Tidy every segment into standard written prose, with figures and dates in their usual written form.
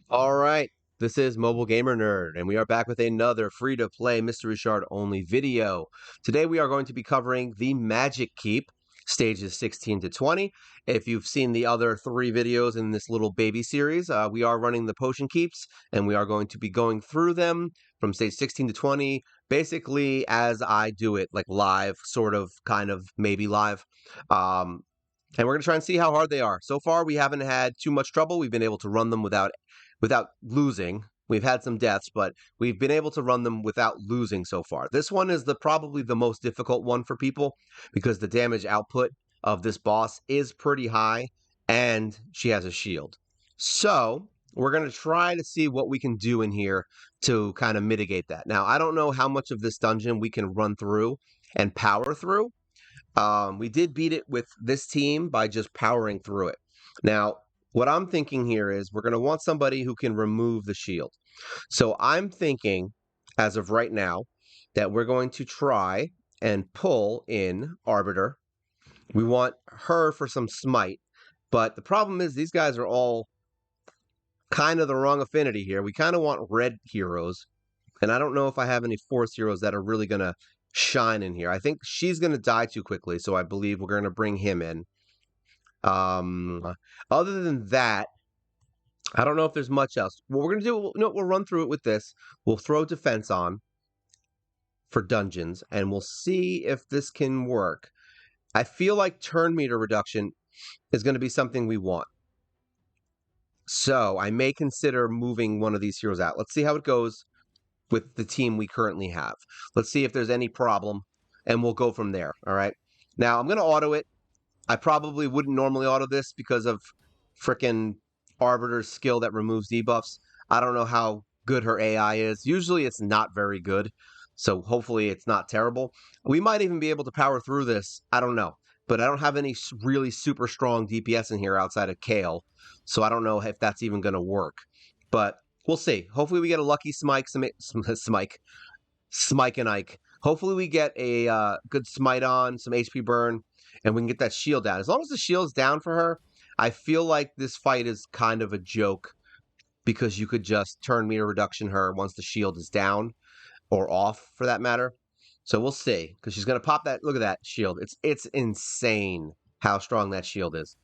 All right, this is Mobile Gamer Nerd, and we are back with another free-to-play Mystery Shard only video. Today we are going to be covering the Magic Keep, stages 16 to 20. If you've seen the other three videos in this little baby series, we are running the Potion Keeps, and we are going to be going through them from stage 16 to 20, basically as I do it, like live, sort of, kind of, maybe live. Um, and we're going to try and see how hard they are. So far, we haven't had too much trouble. We've been able to run them without losing. We've had some deaths, but we've been able to run them without losing so far. This one is probably the most difficult one for people because the damage output of this boss is pretty high and she has a shield. So we're going to try to see what we can do in here to kind of mitigate that. Now, I don't know how much of this dungeon we can run through and power through. We did beat it with this team by just powering through it. Now, what I'm thinking here is we're going to want somebody who can remove the shield. So I'm thinking, as of right now, that we're going to try and pull in Arbiter. We want her for some smite, but the problem is these guys are all kind of the wrong affinity here. We kind of want red heroes, and I don't know if I have any force heroes that are really going to shine in here. I think she's going to die too quickly, so I believe we're going to bring him in. Other than that, I don't know if there's much else. What we're going to do, we'll run through it with this. We'll throw defense on for dungeons, and we'll see if this can work. I feel like turn meter reduction is going to be something we want. So I may consider moving one of these heroes out. Let's see how it goes with the team we currently have. Let's see if there's any problem, and we'll go from there, all right? Now, I'm going to auto it. I probably wouldn't normally auto this because of frickin' Arbiter's skill that removes debuffs. I don't know how good her AI is. Usually it's not very good, so hopefully it's not terrible. We might even be able to power through this. I don't know. But I don't have any really super strong DPS in here outside of Kale, so I don't know if that's even going to work. But we'll see. Hopefully we get a lucky Smike and Ike. Hopefully we get a good smite on, some HP burn, and we can get that shield down. As long as the shield's down for her, I feel like this fight is kind of a joke because you could just turn meter reduction her once the shield is down or off for that matter. So we'll see because she's going to pop that. Look at that shield. It's insane how strong that shield is.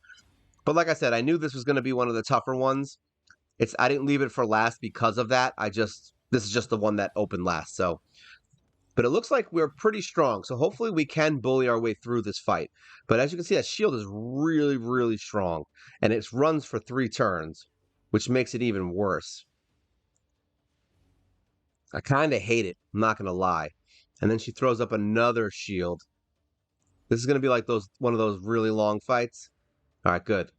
But like I said, I knew this was going to be one of the tougher ones. I didn't leave it for last because of that. This is just the one that opened last. So but it looks like we're pretty strong, so hopefully we can bully our way through this fight. But as you can see, that shield is really, really strong, and it runs for 3 turns, which makes it even worse. I kind of hate it, I'm not going to lie. And then she throws up another shield. This is going to be like one of those really long fights. All right, good.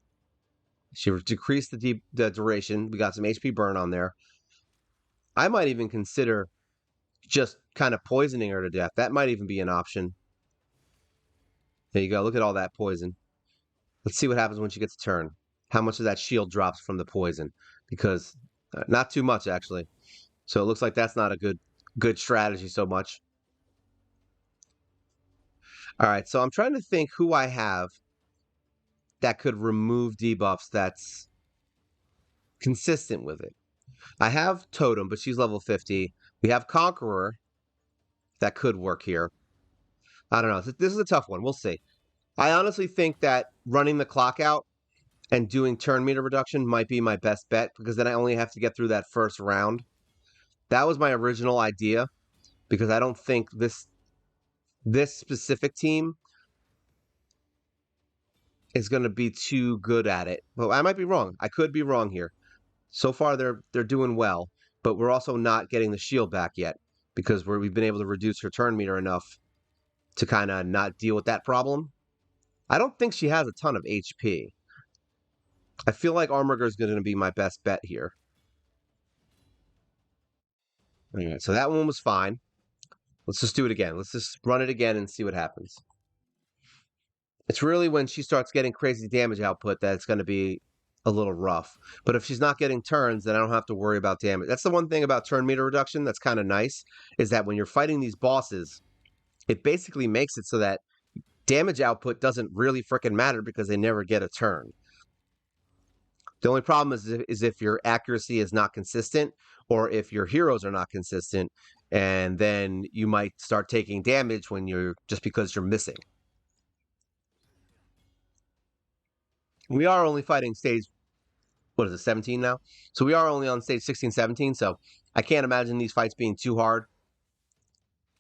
She decreased the duration. We got some HP burn on there. I might even consider just kind of poisoning her to death. That might even be an option. There you go. Look at all that poison. Let's see what happens when she gets a turn. How much of that shield drops from the poison? Because not too much, actually. So it looks like that's not a good strategy so much. All right, so I'm trying to think who I have that could remove debuffs that's consistent with it. I have Totem, but she's level 50. We have Conqueror. That could work here. I don't know. This is a tough one. We'll see. I honestly think that running the clock out and doing turn meter reduction might be my best bet because then I only have to get through that first round. That was my original idea because I don't think this specific team is going to be too good at it. But I might be wrong. I could be wrong here. So far they're doing well, but we're also not getting the shield back yet because we've been able to reduce her turn meter enough to kind of not deal with that problem. I don't think she has a ton of HP. I feel like Armiger is going to be my best bet here. All right, so that one was fine. Let's just do it again. Let's just run it again and see what happens. It's really when she starts getting crazy damage output that it's going to be a little rough. But if she's not getting turns, then I don't have to worry about damage. That's the one thing about turn meter reduction that's kind of nice, is that when you're fighting these bosses, it basically makes it so that damage output doesn't really frickin' matter because they never get a turn. The only problem is if your accuracy is not consistent or if your heroes are not consistent, and then you might start taking damage when you're just because you're missing. We are only fighting stage, what is it, 17 now? So we are only on stage 16, 17. So I can't imagine these fights being too hard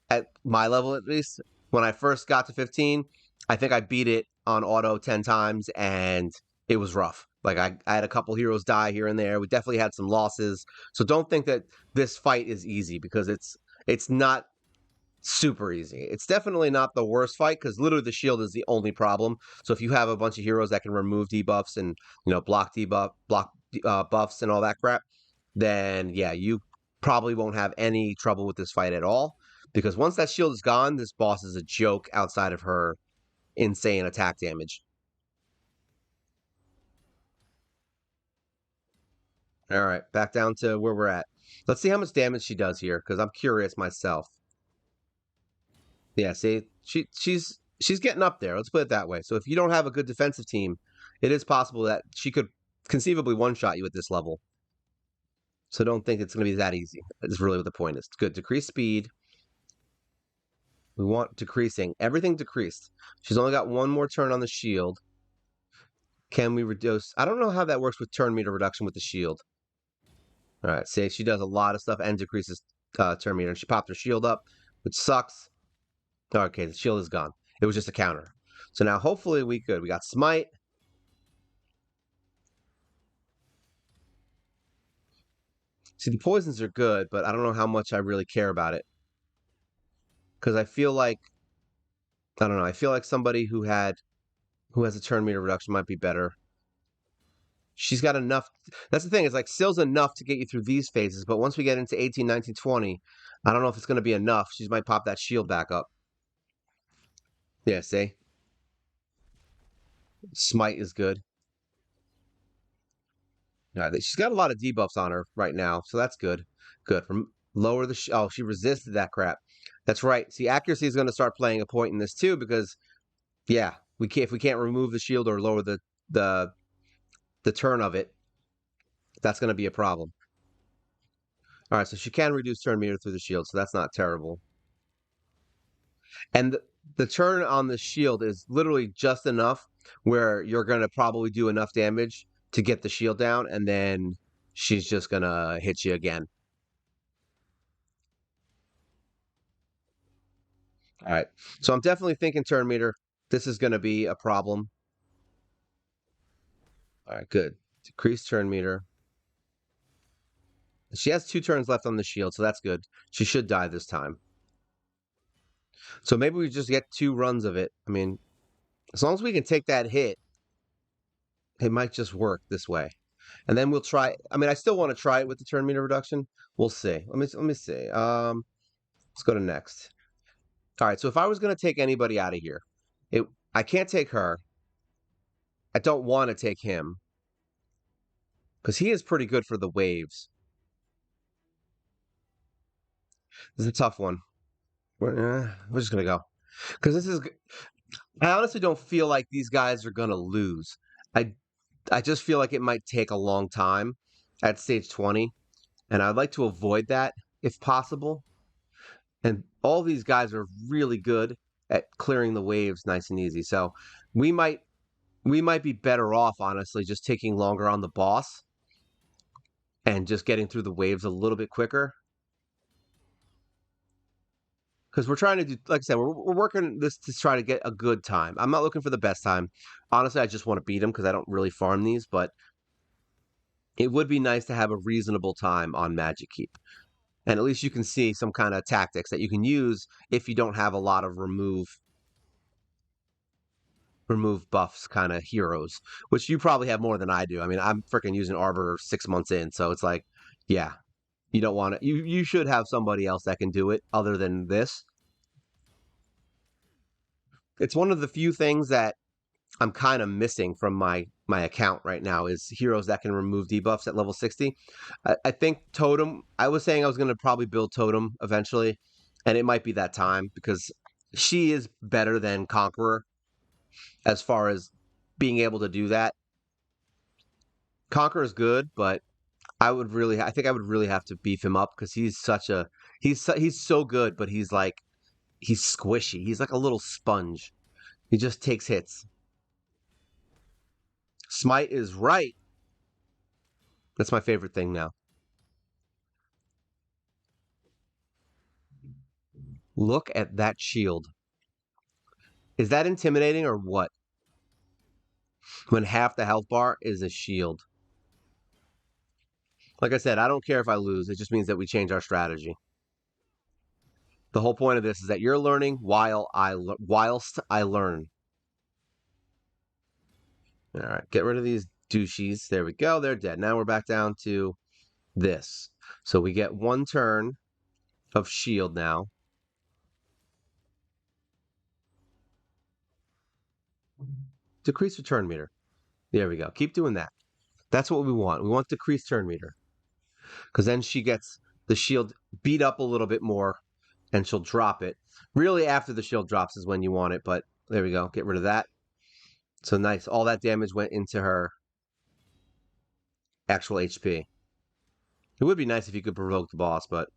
at my level, at least. When I first got to 15, I think I beat it on auto 10 times and it was rough. Like I had a couple heroes die here and there. We definitely had some losses. So don't think that this fight is easy because it's not super easy. It's definitely not the worst fight because literally the shield is the only problem. So if you have a bunch of heroes that can remove debuffs and block buffs and all that crap, then yeah, you probably won't have any trouble with this fight at all. Because once that shield is gone, this boss is a joke outside of her insane attack damage. All right, back down to where we're at. Let's see how much damage she does here because I'm curious myself. Yeah, see, she's getting up there. Let's put it that way. So if you don't have a good defensive team, it is possible that she could conceivably one-shot you at this level. So don't think it's going to be that easy. That's really what the point is. Good. Decrease speed. We want decreasing. Everything decreased. She's only got one more turn on the shield. Can we reduce? I don't know how that works with turn meter reduction with the shield. All right, see, she does a lot of stuff and decreases turn meter. And she popped her shield up, which sucks. Okay, the shield is gone. It was just a counter. So now hopefully we could. We got smite. See, the poisons are good, but I don't know how much I really care about it. Because I feel like, I don't know, I feel like somebody who has a turn meter reduction might be better. She's got enough. That's the thing, is like Sill's enough to get you through these phases, but once we get into 18, 19, 20, I don't know if it's going to be enough. She might pop that shield back up. Yeah, see? Smite is good. Yeah, she's got a lot of debuffs on her right now, so that's good. Good. From lower the oh, she resisted that crap. That's right. See, accuracy is going to start playing a point in this too, because yeah, we can't if we can't remove the shield or lower the the turn of it, that's going to be a problem. All right, so she can reduce turn meter through the shield, so that's not terrible. And the turn on the shield is literally just enough where you're going to probably do enough damage to get the shield down, and then she's just going to hit you again. All right. So I'm definitely thinking turn meter. This is going to be a problem. All right, good. Decrease turn meter. She has 2 turns left on the shield, so that's good. She should die this time. So maybe we just get 2 runs of it. I mean, as long as we can take that hit, it might just work this way. And then we'll try. I mean, I still want to try it with the turn meter reduction. We'll see. Let me see. Let's go to next. All right. So if I was going to take anybody out of here, I can't take her. I don't want to take him because he is pretty good for the waves. This is a tough one. We're just gonna go because this is. I honestly don't feel like these guys are gonna lose. I I just feel like it might take a long time at stage 20, and I'd like to avoid that if possible. And all these guys are really good at clearing the waves nice and easy. So we might we might be better off, honestly, just taking longer on the boss and just getting through the waves a little bit quicker. Because we're trying to do, like I said, we're working this to try to get a good time. I'm not looking for the best time. Honestly, I just want to beat them because I don't really farm these, but it would be nice to have a reasonable time on Magic Keep. And at least you can see some kind of tactics that you can use if you don't have a lot of remove buffs kind of heroes, which you probably have more than I do. I mean, I'm freaking using Arbor 6 months in, so it's like, yeah, you don't want to. You should have somebody else that can do it other than this. It's one of the few things that I'm kind of missing from my account right now is heroes that can remove debuffs at level 60. I think Totem. I was saying I was going to probably build Totem eventually, and it might be that time because she is better than Conqueror as far as being able to do that. Conqueror is good, but I think I would really have to beef him up because he's so good, but he's squishy. He's like a little sponge. He just takes hits. Smite is right. That's my favorite thing now. Look at that shield. Is that intimidating or what? When half the health bar is a shield. Like I said, I don't care if I lose. It just means that we change our strategy. The whole point of this is that you're learning whilst I learn. All right, get rid of these douchies. There we go. They're dead. Now we're back down to this. So we get one turn of shield now. Decrease return meter. There we go. Keep doing that. That's what we want. We want decreased turn meter. Because then she gets the shield beat up a little bit more and she'll drop it. Really, after the shield drops is when you want it, but there we go. Get rid of that. So nice. All that damage went into her actual HP. It would be nice if you could provoke the boss, but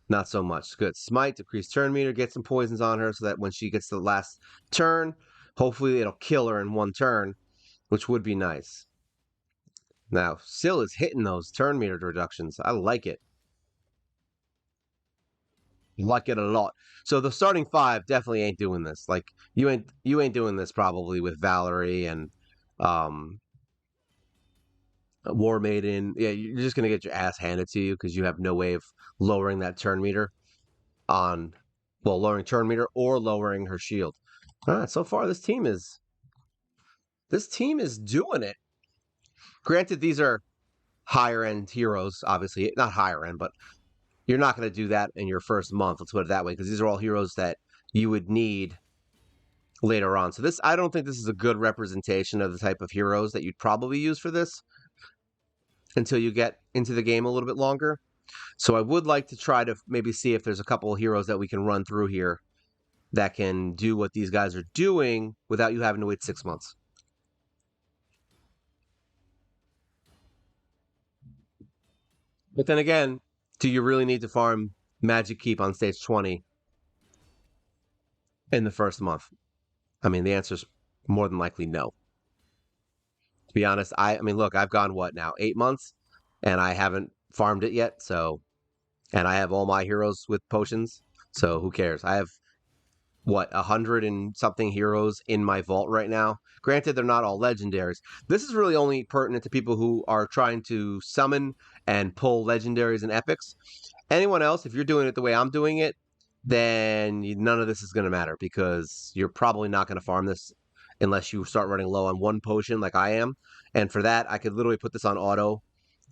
not so much. Good. Smite, decrease turn meter, get some poisons on her so that when she gets to the last turn, hopefully it'll kill her in one turn, which would be nice. Now, Syl is hitting those turn meter reductions. I like it. Like it a lot. So the starting five definitely ain't doing this. Like you ain't doing this probably with Valerie and War Maiden. Yeah, you're just gonna get your ass handed to you because you have no way of lowering that turn meter on lowering turn meter or lowering her shield. All right, so far this team is doing it. Granted, these are higher end heroes, obviously not higher end, but you're not going to do that in your first month. Let's put it that way, because these are all heroes that you would need later on. So I don't think this is a good representation of the type of heroes that you'd probably use for this until you get into the game a little bit longer. So I would like to try to maybe see if there's a couple of heroes that we can run through here that can do what these guys are doing without you having to wait 6 months. But then again, do you really need to farm Magic Keep on stage 20 in the first month? I mean, the answer is more than likely no. To be honest, I mean, look, I've gone what now, 8 months, and I haven't farmed it yet. So, and I have all my heroes with potions. So who cares? I have what 100 and something heroes in my vault right now. Granted, they're not all legendaries. This is really only pertinent to people who are trying to summon and pull legendaries and epics. Anyone else, if you're doing it the way I'm doing it, then none of this is going to matter because you're probably not going to farm this unless you start running low on one potion like I am. And for that, I could literally put this on auto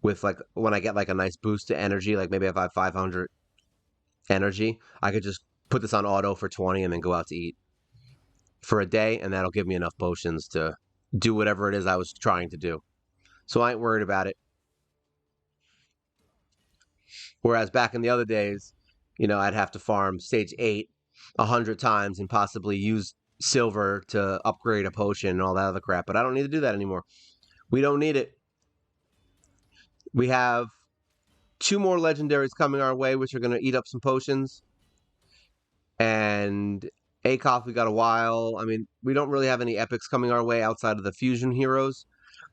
with like when I get like a nice boost to energy, like maybe if I have 500 energy, I could just put this on auto for 20 and then go out to eat for a day, and that'll give me enough potions to do whatever it is I was trying to do. So I ain't worried about it. Whereas back in the other days, I'd have to farm stage 8 100 times and possibly use silver to upgrade a potion and all that other crap. But I don't need to do that anymore. We don't need it. We have 2 more legendaries coming our way, which are going to eat up some potions. And Akoff, we got a while. I mean, we don't really have any epics coming our way outside of the fusion heroes.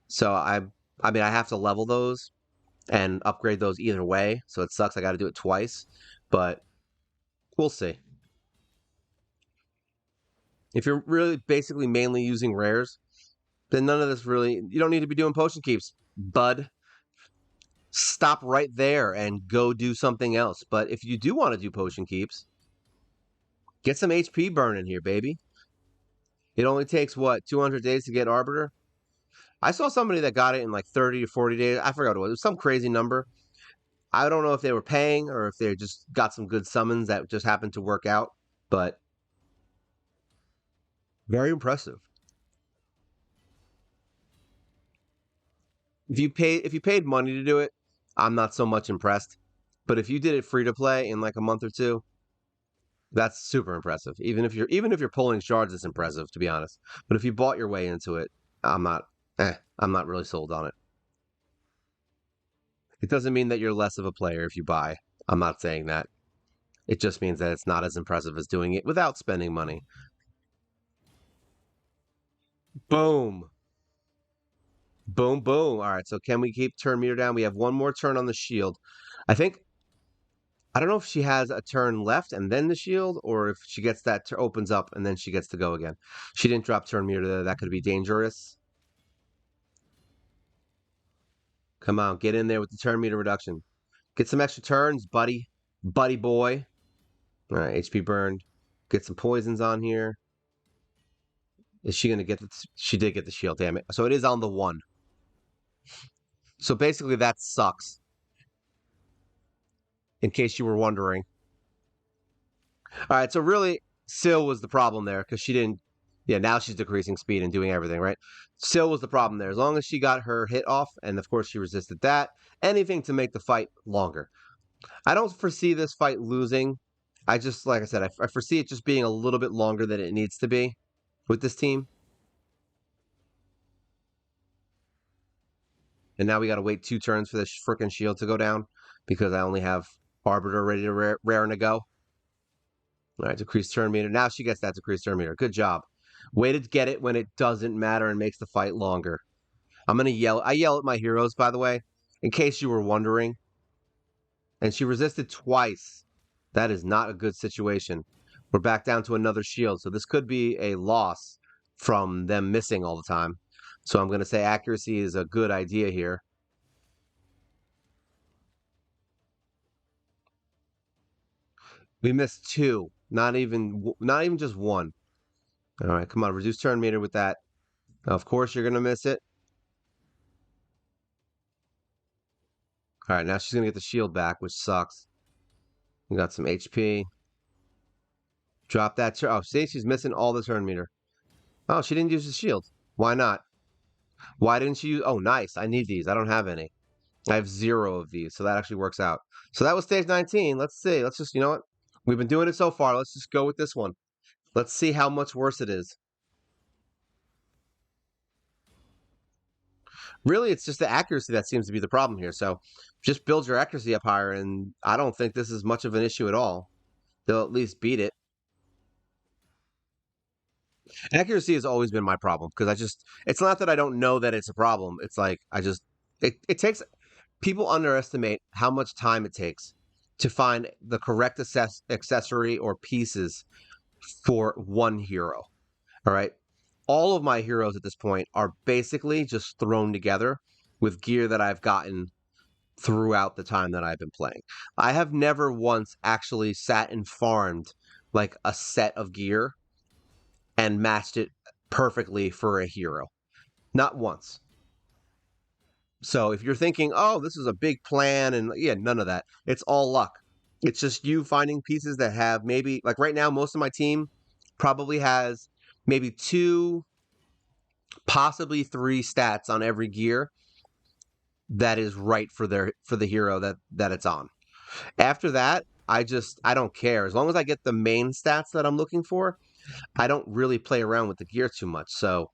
So I have to level those and upgrade those either way. So it sucks. I got to do it twice, but we'll see. If you're really basically mainly using rares, then none of this really, you don't need to be doing potion keeps, bud. Stop right there and go do something else. But if you do want to do potion keeps, get some HP burning here, baby. It only takes, 200 days to get Arbiter? I saw somebody that got it in like 30 to 40 days. I forgot what it was. It was some crazy number. I don't know if they were paying or if they just got some good summons that just happened to work out, but very impressive. If you paid money to do it, I'm not so much impressed. But if you did it free to play in like a month or two, that's super impressive. Even if you're pulling shards, it's impressive to be honest. But if you bought your way into it, I'm not really sold on it. It doesn't mean that you're less of a player if you buy. I'm not saying that. It just means that it's not as impressive as doing it without spending money. Boom. Boom, boom. All right, so can we keep turn meter down? We have one more turn on the shield. I think, I don't know if she has a turn left and then the shield, or if she gets that, opens up and then she gets to go again. She didn't drop turn meter there. That could be dangerous. Come on, get in there with the turn meter reduction. Get some extra turns, buddy. Buddy boy. All right, HP burned. Get some poisons on here. Is she going to get the... She did get the shield, damn it. So it is on the 1. So basically that sucks, in case you were wondering. All right, so really, Syl was the problem there because she didn't... Yeah, now she's decreasing speed and doing everything, right? Syl was the problem there. As long as she got her hit off, and of course she resisted that, anything to make the fight longer. I don't foresee this fight losing. I just, like I said, I foresee it just being a little bit longer than it needs to be with this team. And now we got to wait 2 turns for this frickin' shield to go down because I only have Arbiter ready to raring to go. All right, decrease turn meter. Now she gets that decreased turn meter. Good job. Way to get it when it doesn't matter and makes the fight longer. I'm going to yell. I yell at my heroes, by the way, in case you were wondering. And she resisted twice. That is not a good situation. We're back down to another shield. So this could be a loss from them missing all the time. So I'm going to say accuracy is a good idea here. We missed 2. Not even just 1. All right, come on. Reduce turn meter with that. Of course, you're going to miss it. All right, now she's going to get the shield back, which sucks. We got some HP. Drop that. Oh, see, she's missing all the turn meter. Oh, she didn't use the shield. Why not? Why didn't she use... Oh, nice. I need these. I don't have any. I have 0 of these, so that actually works out. So that was stage 19. Let's see. Let's just, you know what? We've been doing it so far. Let's just go with this one. Let's see how much worse it is. Really, it's just the accuracy that seems to be the problem here. So just build your accuracy up higher, and I don't think this is much of an issue at all. They'll at least beat it. Accuracy has always been my problem because it's not that I don't know that it's a problem. It's like, it takes, people underestimate how much time it takes to find the correct accessory or pieces for one hero. All right. All of my heroes at this point are basically just thrown together with gear that I've gotten throughout the time that I've been playing. I have never once actually sat and farmed like a set of gear and matched it perfectly for a hero. Not once. So if you're thinking, oh, this is a big plan, and yeah, none of that. It's all luck. It's just you finding pieces that have maybe, like right now, most of my team probably has maybe 2, possibly 3 stats on every gear that is right for the hero that it's on. After that, I don't care. As long as I get the main stats that I'm looking for, I don't really play around with the gear too much. So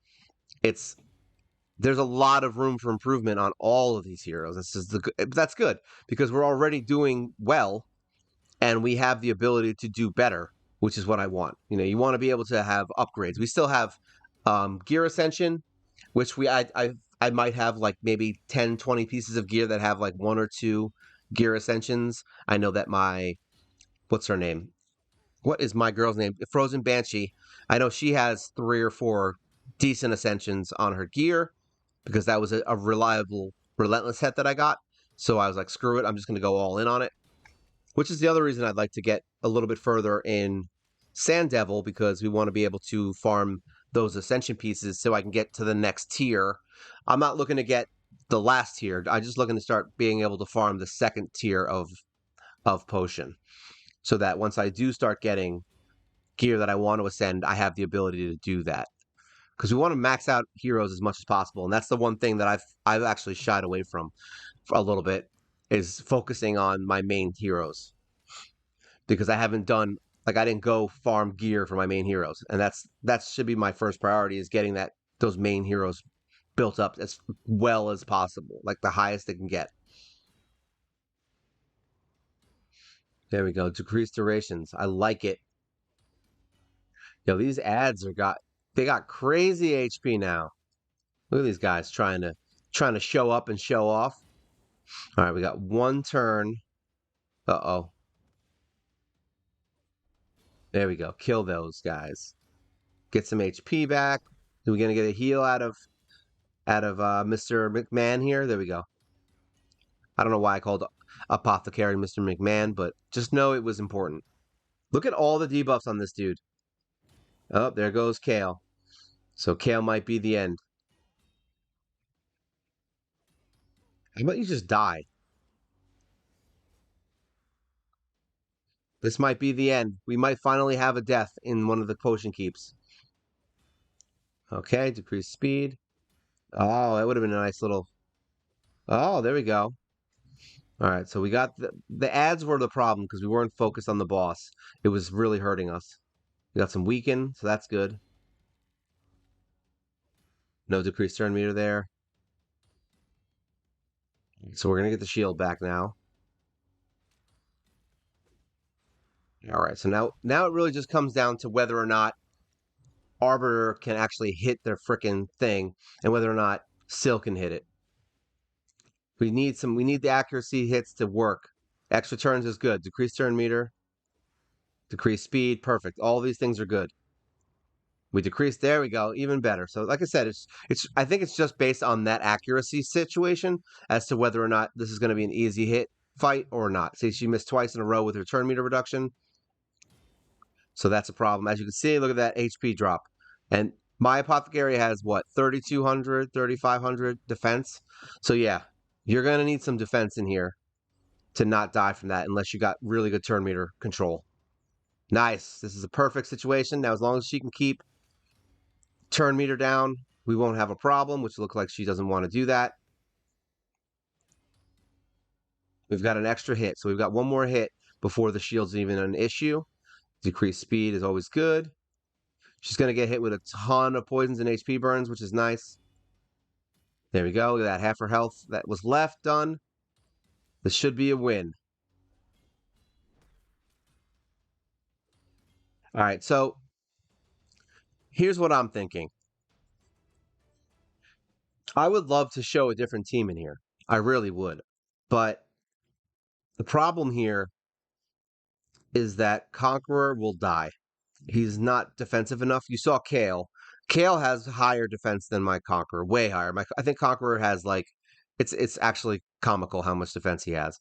there's a lot of room for improvement on all of these heroes. That's good because we're already doing well and we have the ability to do better, which is what I want. You know, you want to be able to have upgrades. We still have gear ascension, which I might have like maybe 10, 20 pieces of gear that have like 1 or 2 gear ascensions. I know that what's her name? What is my girl's name? Frozen Banshee. I know she has 3 or 4 decent ascensions on her gear because that was a reliable relentless set that I got. So I was like, screw it, I'm just going to go all in on it. Which is the other reason I'd like to get a little bit further in Sand Devil, because we want to be able to farm those ascension pieces so I can get to the next tier. I'm not looking to get the last tier. I'm just looking to start being able to farm the second tier of potion, so that once I do start getting gear that I want to ascend, I have the ability to do that. Because we want to max out heroes as much as possible, and that's the one thing that I've actually shied away from for a little bit, is focusing on my main heroes, because I haven't done, like, I didn't go farm gear for my main heroes, and that should be my first priority, is getting those main heroes built up as well as possible, like the highest they can get. There we go. Decreased durations. I like it. Yo, these ads they got crazy HP now. Look at these guys trying to show up and show off. All right, we got one turn. Uh-oh. There we go. Kill those guys. Get some HP back. Are we gonna get a heal out of Mr. McMahon here? There we go. I don't know why I called Apothecary Mr. McMahon, but just know it was important. Look at all the debuffs on this dude. Oh, there goes Kale. So Kale might be the end. How about you just die? This might be the end. We might finally have a death in one of the potion keeps. Okay, decrease speed. Oh, that would have been a nice little... Oh, there we go. All right, so we got the ads were the problem because we weren't focused on the boss. It was really hurting us. We got some weaken, so that's good. No decreased turn meter there. So we're gonna get the shield back now. All right, so now it really just comes down to whether or not Arbiter can actually hit their frickin' thing and whether or not Syl can hit it. We need the accuracy hits to work. Extra turns is good. Decrease turn meter, decrease speed, perfect. All these things are good. We decrease, there we go, even better. So like I said, it's I think it's just based on that accuracy situation as to whether or not this is going to be an easy hit fight or not. See, she missed twice in a row with her turn meter reduction. So that's a problem. As you can see, look at that HP drop. And my Apothecary has what, 3,200, 3,500 defense? So yeah, you're going to need some defense in here to not die from that unless you got really good turn meter control. Nice. This is a perfect situation. Now, as long as she can keep turn meter down, we won't have a problem, which looks like she doesn't want to do that. We've got an extra hit. So we've got one more hit before the shield's even an issue. Decreased speed is always good. She's going to get hit with a ton of poisons and HP burns, which is nice. There we go. Look at that. Half her health that was left done. This should be a win. All right, so here's what I'm thinking. I would love to show a different team in here. I really would. But the problem here is that Conqueror will die. He's not defensive enough. You saw Kale. Kale has higher defense than my Conqueror, way higher. I think Conqueror has like it's actually comical how much defense he has.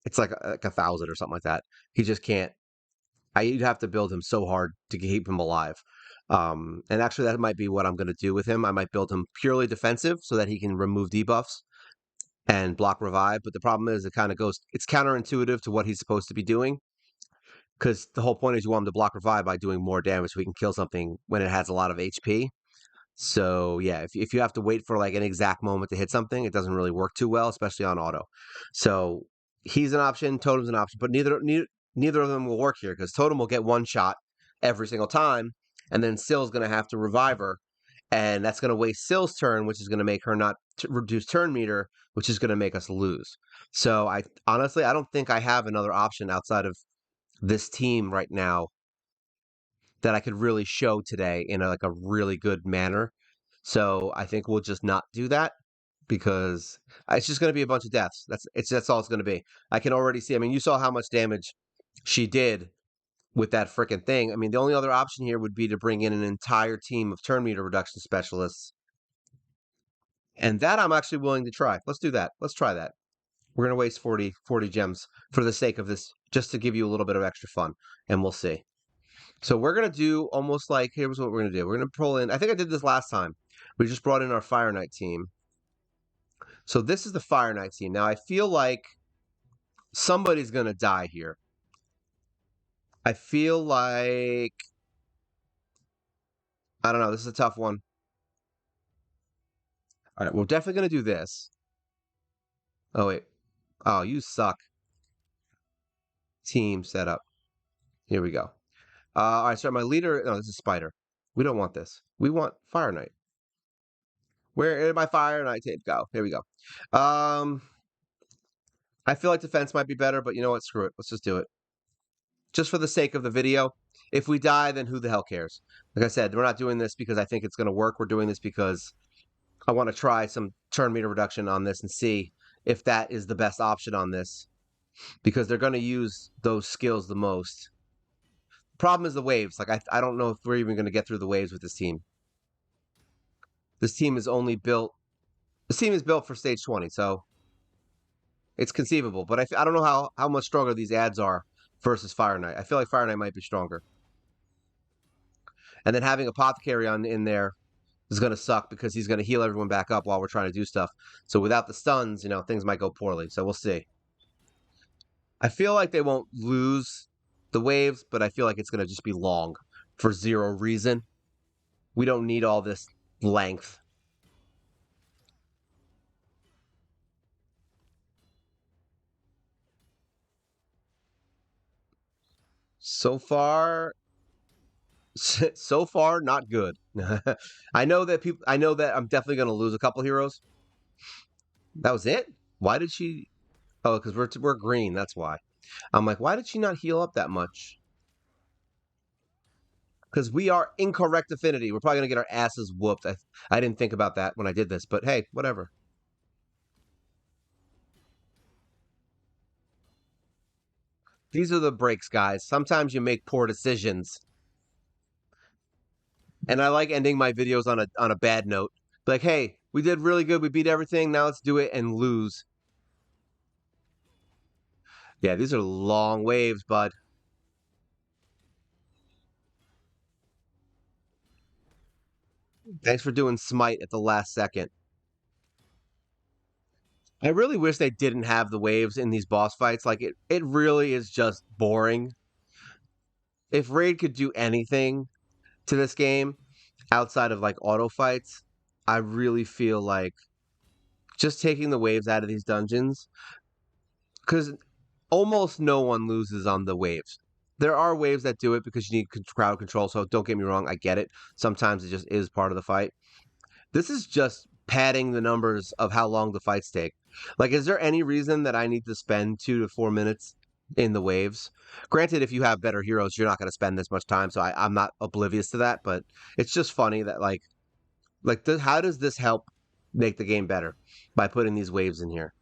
It's like 1,000 or something like that. He just can't. You'd have to build him so hard to keep him alive. And actually, that might be what I'm going to do with him. I might build him purely defensive so that he can remove debuffs and block revive. But the problem is, it's counterintuitive to what he's supposed to be doing. Because the whole point is you want him to block revive by doing more damage so he can kill something when it has a lot of HP. So yeah, if you have to wait for like an exact moment to hit something, it doesn't really work too well, especially on auto. So he's an option, Totem's an option, but neither of them will work here because Totem will get one shot every single time, and then Syl's going to have to revive her, and that's going to waste Syl's turn, which is going to make her not reduce turn meter, which is going to make us lose. So I honestly, I don't think I have another option outside of this team right now that I could really show today in like a really good manner. So I think we'll just not do that because it's just going to be a bunch of deaths. That's all it's going to be. I can already see. I mean, you saw how much damage she did with that freaking thing. I mean, the only other option here would be to bring in an entire team of turn meter reduction specialists. And that I'm actually willing to try. Let's do that. Let's try that. We're going to waste 40 gems for the sake of this, just to give you a little bit of extra fun. And we'll see. So we're going to do almost like, here's what we're going to do. We're going to pull in, I think I did this last time. We just brought in our Fire Knight team. So this is the Fire Knight team. Now I feel like somebody's going to die here. I feel like, I don't know, this is a tough one. All right, we're definitely going to do this. Oh, wait. Oh, you suck. Team setup. Here we go. All right, so my leader, no, this is Spider. We don't want this. We want Fire Knight. Where did my Fire Knight tape go? Here we go. I I feel like defense might be better, but you know what? Screw it. Let's just do it. Just for the sake of the video. If we die, then who the hell cares? Like I said, we're not doing this because I think it's going to work. We're doing this because I want to try some turn meter reduction on this and see if that is the best option on this, because they're going to use those skills the most. Problem is the waves. Like, I don't know if we're even going to get through the waves with this team. This team is only built. This team is built for stage 20, so it's conceivable. But I don't know how much stronger these ads are versus Fire Knight. I feel like Fire Knight might be stronger. And then having Apothecary on in there is going to suck because he's going to heal everyone back up while we're trying to do stuff. So without the stuns, things might go poorly. So we'll see. I feel like they won't lose the waves, but I feel like it's going to just be long for zero reason. We don't need all this length. So far, not good. I know that I'm definitely going to lose a couple heroes. That was it? Why did she? Oh, because we're green. That's why. I'm like, why did she not heal up that much? Because we are incorrect affinity. We're probably going to get our asses whooped. I didn't think about that when I did this, but hey, whatever. These are the breaks, guys. Sometimes you make poor decisions. And I like ending my videos on a bad note. Like, hey, we did really good. We beat everything. Now let's do it and lose. Yeah, these are long waves, bud. Thanks for doing smite at the last second. I really wish they didn't have the waves in these boss fights. Like it really is just boring. If Raid could do anything to this game outside of like auto fights, I really feel like just taking the waves out of these dungeons, because almost no one loses on the waves. There are waves that do it because you need crowd control, so don't get me wrong, I get it. Sometimes it just is part of the fight. This is just padding the numbers of how long the fights take. Like, is there any reason that I need to spend 2 to 4 minutes in the waves? Granted, if you have better heroes, you're not going to spend this much time, so I'm not oblivious to that. But it's just funny that how does this help make the game better by putting these waves in here?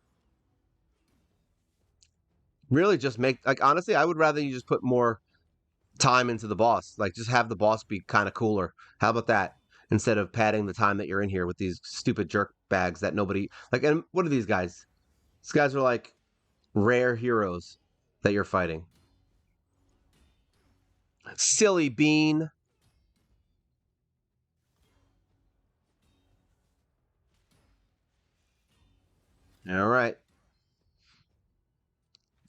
Really, just make like honestly, I would rather you just put more time into the boss. Like, just have the boss be kind of cooler. How about that? Instead of padding the time that you're in here with these stupid jerk bags that nobody like. And what are these guys? These guys are like rare heroes that you're fighting. Silly bean. All right.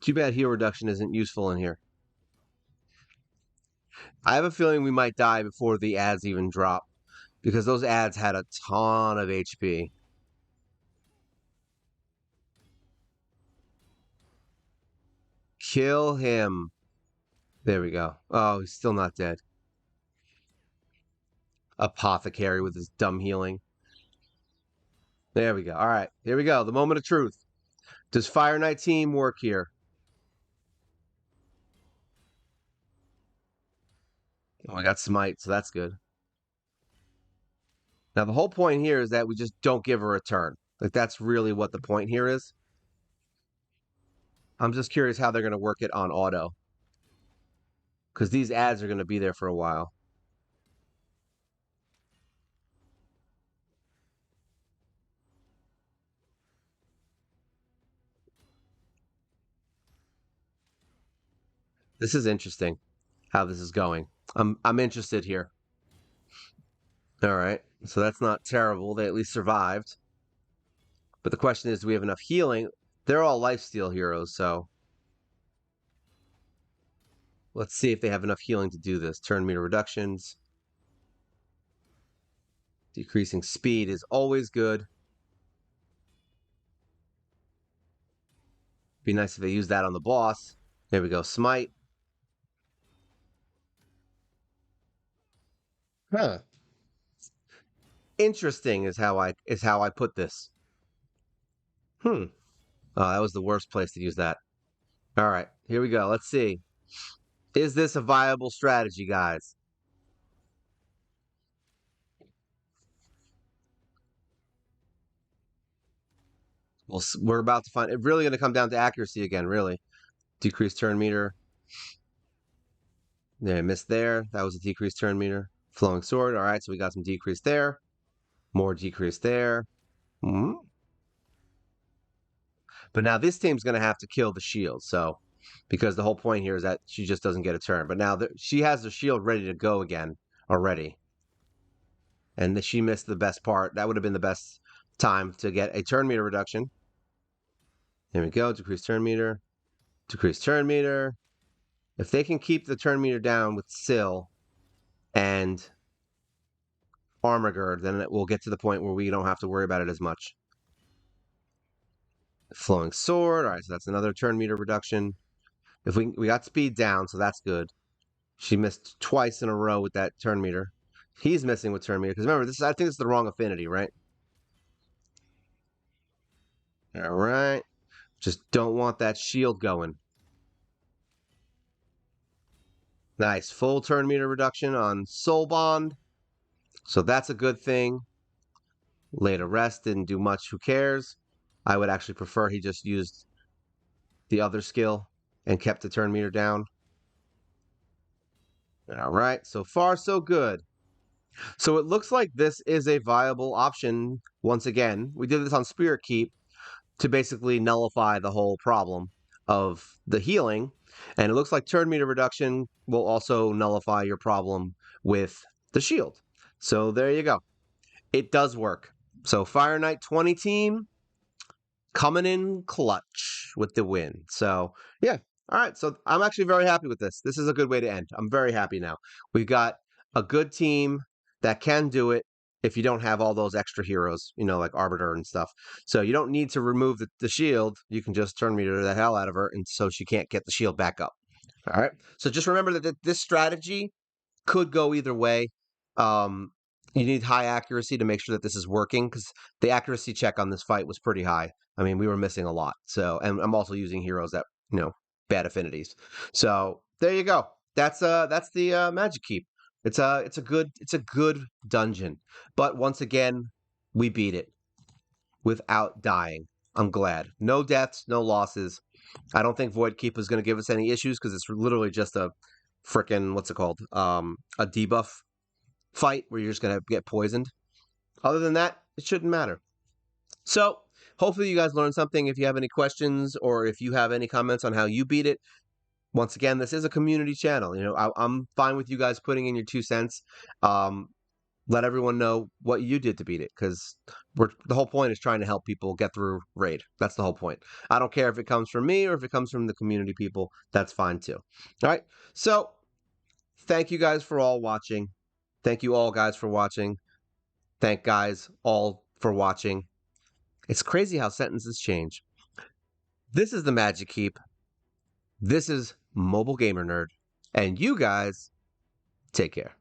Too bad heal reduction isn't useful in here. I have a feeling we might die before the ads even drop, because those ads had a ton of HP. Kill him. There we go. Oh, he's still not dead. Apothecary with his dumb healing. There we go. All right. Here we go. The moment of truth. Does Fire Knight team work here? Oh, I got smite, so that's good. Now, the whole point here is that we just don't give her a turn. Like, that's really what the point here is. I'm just curious how they're going to work it on auto, because these ads are going to be there for a while. This is interesting how this is going. I'm interested here. All right. So that's not terrible. They at least survived. But the question is, do we have enough healing? They're all lifesteal heroes, so let's see if they have enough healing to do this. Turn meter reductions. Decreasing speed is always good. Be nice if they use that on the boss. There we go. Smite. Huh. Interesting is how I put this. Hmm. Oh, that was the worst place to use that. All right, here we go. Let's see. Is this a viable strategy, guys? Well, we're about to find. It's really going to come down to accuracy again, really. Decreased turn meter. Yeah, I missed there. That was a decreased turn meter. Flowing sword. All right, so we got some decrease there. More decrease there. Hmm. But now this team's going to have to kill the shield. So, because the whole point here is that she just doesn't get a turn. But now she has the shield ready to go again already. And she missed the best part. That would have been the best time to get a turn meter reduction. There we go. Decrease turn meter. Decrease turn meter. If they can keep the turn meter down with Syl and Armor Gird, then it will get to the point where we don't have to worry about it as much. Flowing Sword. All right, so that's another turn meter reduction. If we got speed down, so that's good. She missed twice in a row with that turn meter. He's missing with turn meter because remember, I think it's the wrong affinity, right? All right. Just don't want that shield going. Nice. Full turn meter reduction on Soul Bond. So that's a good thing. Lay to rest, didn't do much. Who cares? I would actually prefer he just used the other skill and kept the turn meter down. All right. So far, so good. So it looks like this is a viable option once again. We did this on Spirit Keep to basically nullify the whole problem of the healing. And it looks like turn meter reduction will also nullify your problem with the shield. So there you go. It does work. So Fire Knight 20 team coming in clutch with the win. So yeah. All right. So I'm actually very happy with this. This is a good way to end. I'm very happy now. We've got a good team that can do it if you don't have all those extra heroes, like Arbiter and stuff. So you don't need to remove the shield. You can just turn meter the hell out of her, and so she can't get the shield back up. All right. So just remember that this strategy could go either way. Um, you need high accuracy to make sure that this is working because the accuracy check on this fight was pretty high. I mean, we were missing a lot. So, and I'm also using heroes that bad affinities. So there you go. That's the Magic Keep. It's a good dungeon. But once again, we beat it without dying. I'm glad. No deaths, no losses. I don't think Void Keep is going to give us any issues because it's literally just a frickin' what's it called? A debuff fight where you're just gonna get poisoned. Other than that, it shouldn't matter. So hopefully you guys learned something. If you have any questions or if you have any comments on how you beat it, once again, this is a community channel. I'm fine with you guys putting in your 2 cents. Let everyone know what you did to beat it because the whole point is trying to help people get through raid. That's the whole point. I don't care if it comes from me or if it comes from the community people. That's fine too. All right. So thank you guys for all watching. Thank you all guys for watching. Thank guys all for watching. It's crazy how sentences change. This is the Magic Keep. This is Mobile Gamer Nerd. And you guys take care.